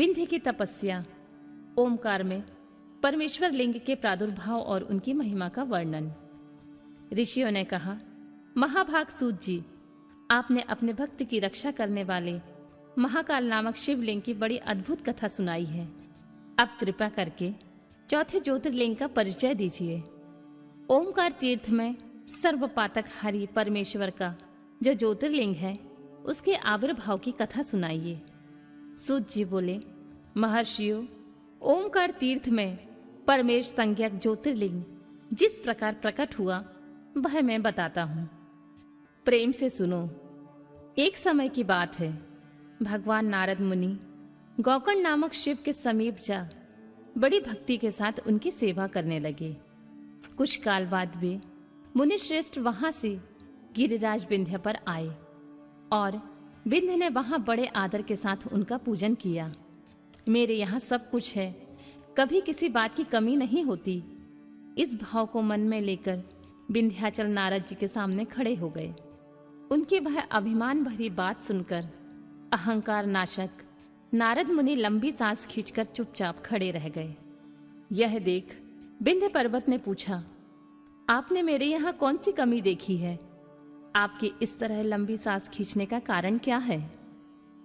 विंध्य की तपस्या। ओमकार में परमेश्वर लिंग के प्रादुर्भाव और उनकी महिमा का वर्णन। ऋषियों ने कहा, महाभाग सूत जी, आपने अपने भक्त की रक्षा करने वाले महाकाल नामक शिवलिंग की बड़ी अद्भुत कथा सुनाई है। अब कृपा करके चौथे ज्योतिर्लिंग का परिचय दीजिए। ओमकार तीर्थ में सर्वपातकहारी परमेश्वर का जो ज्योतिर्लिंग है, उसके आविर्भाव की कथा सुनाइए। सूत जी बोले, महर्षियों, ओमकार तीर्थ में परमेश संज्ञक ज्योतिर्लिंग जिस प्रकार प्रकट हुआ वह मैं बताता हूं। प्रेम से सुनो। एक समय की बात है, भगवान नारद मुनि गौकर्ण नामक शिव के समीप जा बड़ी भक्ति के साथ उनकी सेवा करने लगे। कुछ काल बाद वे मुनि श्रेष्ठ वहां से गिरिराज विंध्य पर आए और विंध्य ने वहां बड़े आदर के साथ उनका पूजन किया। मेरे यहाँ सब कुछ है, कभी किसी बात की कमी नहीं होती। इस भाव को मन में लेकर विंध्याचल नारद जी के सामने खड़े हो गए। उनकी वह अभिमान भरी बात सुनकर अहंकार नाशक नारद मुनि लंबी सांस खींचकर चुपचाप खड़े रह गए। यह देख विंध्य पर्वत ने पूछा, आपने मेरे यहाँ कौन सी कमी देखी है? आपकी इस तरह लंबी सांस खींचने का कारण क्या है?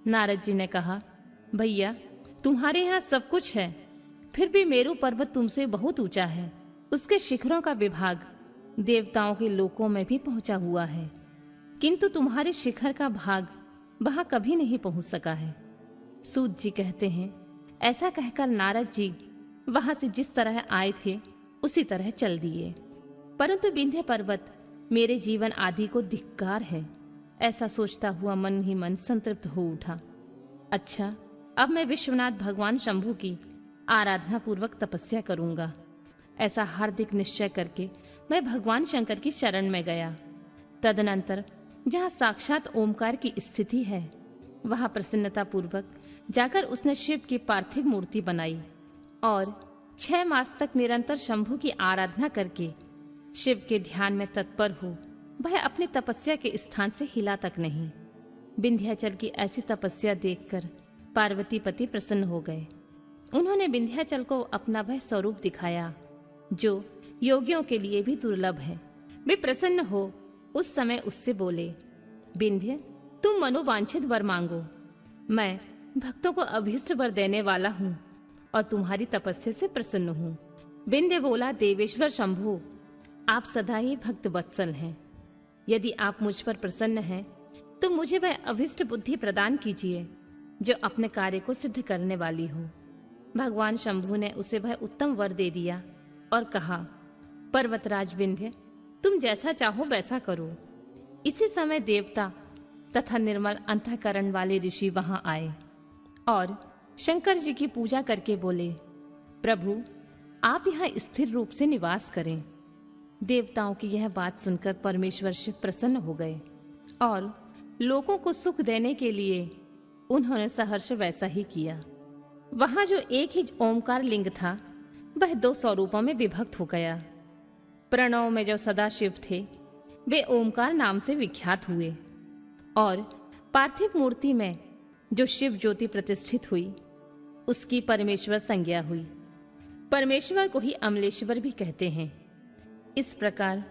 नारद जी ने कहा, भैया, तुम्हारे यहाँ सब कुछ है, फिर भी मेरू पर्वत तुमसे बहुत ऊंचा है। उसके शिखरों का विभाग देवताओं के लोकों में भी पहुंचा हुआ है, किंतु तुम्हारे शिखर का भाग वहां कभी नहीं पहुंच सका है। सूत जी कहते हैं, ऐसा कहकर नारद जी वहां से जिस तरह आए थे उसी तरह चल दिए। परंतु विंध्य पर्वत मेरे जीवन आदि को धिक्कार है, ऐसा सोचता हुआ मन ही मन संतृप्त हो उठा। अच्छा, अब मैं विश्वनाथ भगवान शंभु की आराधना पूर्वक तपस्या करूंगा। ऐसा हार्दिक निश्चय करके मैं भगवान शंकर की शरण में गया। तदनंतर जहाँ साक्षात ओमकार की स्थिति है, वहां प्रसन्नता पूर्वक जाकर उसने शिव की पार्थिव मूर्ति बनाई और 6 मास तक निरंतर शंभु की आराधना करके शिव के ध्यान में तत्पर हो वह अपनी तपस्या के स्थान से हिला तक नहीं। विंध्याचल की ऐसी तपस्या देखकर पार्वती पति प्रसन्न हो गए। उन्होंने विंध्याचल को अपना वह स्वरूप दिखाया जो योगियों के लिए भी दुर्लभ है। वे प्रसन्न हो उस समय उससे बोले, विंध्य, तुम मनोवांछित वर मांगो। मैं भक्तों को अभीष्ट वर देने वाला हूँ और तुम्हारी तपस्या से प्रसन्न हूँ। विंध्य बोला, देवेश्वर शंभु, आप सदा ही भक्त वत्सल हैं। यदि आप मुझ पर प्रसन्न हैं तो मुझे वह अभीष्ट बुद्धि प्रदान कीजिए जो अपने कार्य को सिद्ध करने वाली हो। भगवान शंभु ने उसे वह उत्तम वर दे दिया और कहा, पर्वतराज विंध्य, तुम जैसा चाहो वैसा करो। इसी समय देवता तथा निर्मल अंतःकरण वाले ऋषि वहां आए और शंकर जी की पूजा करके बोले, प्रभु, आप यहाँ स्थिर रूप से निवास करें। देवताओं की यह बात सुनकर परमेश्वर शिव प्रसन्न हो गए और लोगों को सुख देने के लिए उन्होंने सहर्ष वैसा ही किया। वहां जो एक ही ओमकार लिंग था वह 2 स्वरूपों में विभक्त हो गया। प्रणव में जो सदाशिव थे वे ओमकार नाम से विख्यात हुए और पार्थिव मूर्ति में जो शिव ज्योति प्रतिष्ठित हुई उसकी परमेश्वर संज्ञा हुई। परमेश्वर को ही अमलेश्वर भी कहते हैं। इस प्रकार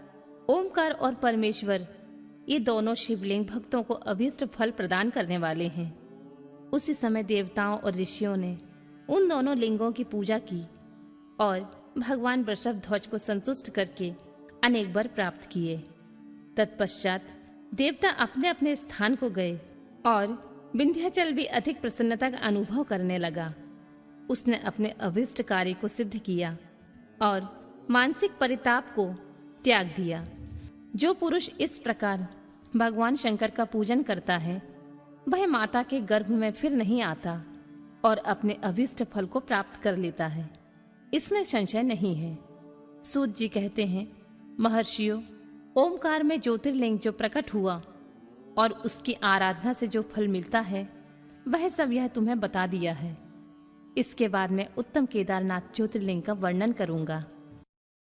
ओमकार और परमेश्वर ये दोनों शिवलिंग भक्तों को अभीष्ट फल प्रदान करने वाले हैं। उसी समय देवताओं और ऋषियों ने उन दोनों लिंगों की पूजा की और भगवान वृषभध्वज को संतुष्ट करके अनेक वर प्राप्त किए। तत्पश्चात देवता अपने अपने स्थान को गए और विंध्याचल भी अधिक प्रसन्नता का अनुभव करने लगा। उसने अपने अभीष्ट कार्य को सिद्ध किया और मानसिक परिताप को त्याग दिया। जो पुरुष इस प्रकार भगवान शंकर का पूजन करता है वह माता के गर्भ में फिर नहीं आता और अपने अभीष्ट फल को प्राप्त कर लेता है, इसमें संशय नहीं है। सूत जी कहते हैं, महर्षियों, ओमकार में ज्योतिर्लिंग जो प्रकट हुआ और उसकी आराधना से जो फल मिलता है वह सब यह तुम्हें बता दिया है। इसके बाद मैं उत्तम केदारनाथ ज्योतिर्लिंग का वर्णन करूंगा।